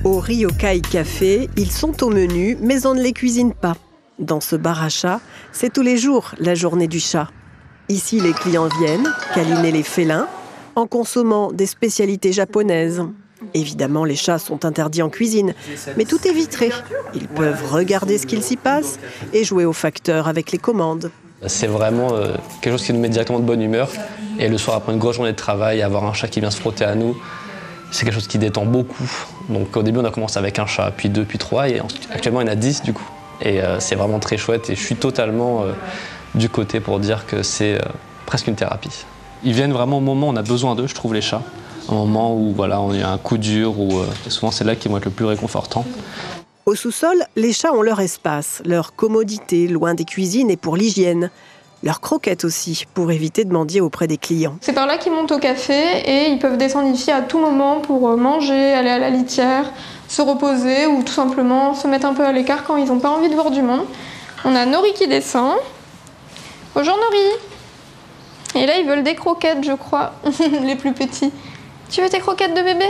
Au Ryokai Café, ils sont au menu, mais on ne les cuisine pas. Dans ce bar à chat, c'est tous les jours la journée du chat. Ici, les clients viennent câliner les félins en consommant des spécialités japonaises. Évidemment, les chats sont interdits en cuisine, mais tout est vitré. Ils peuvent regarder ce qu'il s'y passe et jouer au facteur avec les commandes. C'est vraiment quelque chose qui nous met directement de bonne humeur. Et le soir, après une grosse journée de travail, avoir un chat qui vient se frotter à nous, c'est quelque chose qui détend beaucoup. Donc au début, on a commencé avec un chat, puis 2, puis 3, et actuellement, il y en a 10 du coup. Et c'est vraiment très chouette, et je suis totalement du côté pour dire que c'est presque une thérapie. Ils viennent vraiment au moment où on a besoin d'eux, je trouve, les chats. Un moment où voilà, on a un coup dur, où souvent c'est là qu'ils vont être le plus réconfortants. Au sous-sol, les chats ont leur espace, leur commodité, loin des cuisines et pour l'hygiène. Leurs croquettes aussi, pour éviter de mendier auprès des clients. C'est par là qu'ils montent au café et ils peuvent descendre ici à tout moment pour manger, aller à la litière, se reposer ou tout simplement se mettre un peu à l'écart quand ils n'ont pas envie de voir du monde. On a Nori qui descend. Bonjour Nori. Et là, ils veulent des croquettes, je crois, les plus petits. Tu veux tes croquettes de bébé ?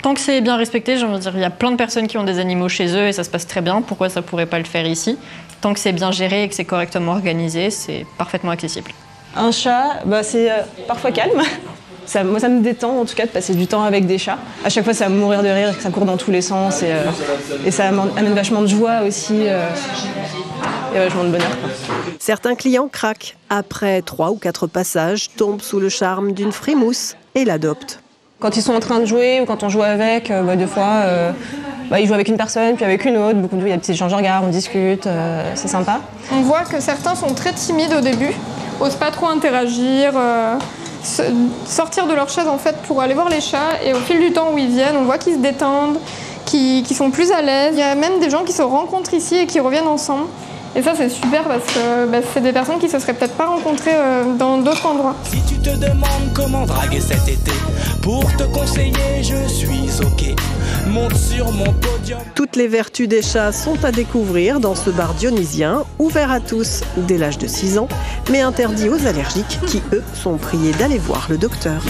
Tant que c'est bien respecté, j'ai envie de dire, il y a plein de personnes qui ont des animaux chez eux et ça se passe très bien. Pourquoi ça pourrait pas le faire ici ? Tant que c'est bien géré et que c'est correctement organisé, c'est parfaitement accessible. Un chat, c'est parfois calme. Moi, ça me détend en tout cas de passer du temps avec des chats. À chaque fois, ça va me mourir de rire, ça court dans tous les sens et ça amène vachement de joie aussi et vachement de bonheur. Certains clients craquent. Après 3 ou 4 passages, tombent sous le charme d'une frimousse et l'adoptent. Quand ils sont en train de jouer ou quand on joue avec, des fois, ils jouent avec une personne, puis avec une autre. Beaucoup de il y a des petits échanges de regards, on discute, c'est sympa. On voit que certains sont très timides au début, osent pas trop interagir, sortir de leur chaise en fait pour aller voir les chats. Et au fil du temps où ils viennent, on voit qu'ils se détendent, qu'ils sont plus à l'aise. Il y a même des gens qui se rencontrent ici et qui reviennent ensemble. Et ça, c'est super parce que c'est des personnes qui se seraient peut-être pas rencontrées dans d'autres endroits. Si tu te demandes comment draguer cet été, pour te conseiller, je suis OK. Monte sur mon podium. Toutes les vertus des chats sont à découvrir dans ce bar dionysien, ouvert à tous dès l'âge de 6 ans, mais interdit aux allergiques qui, eux, sont priés d'aller voir le docteur.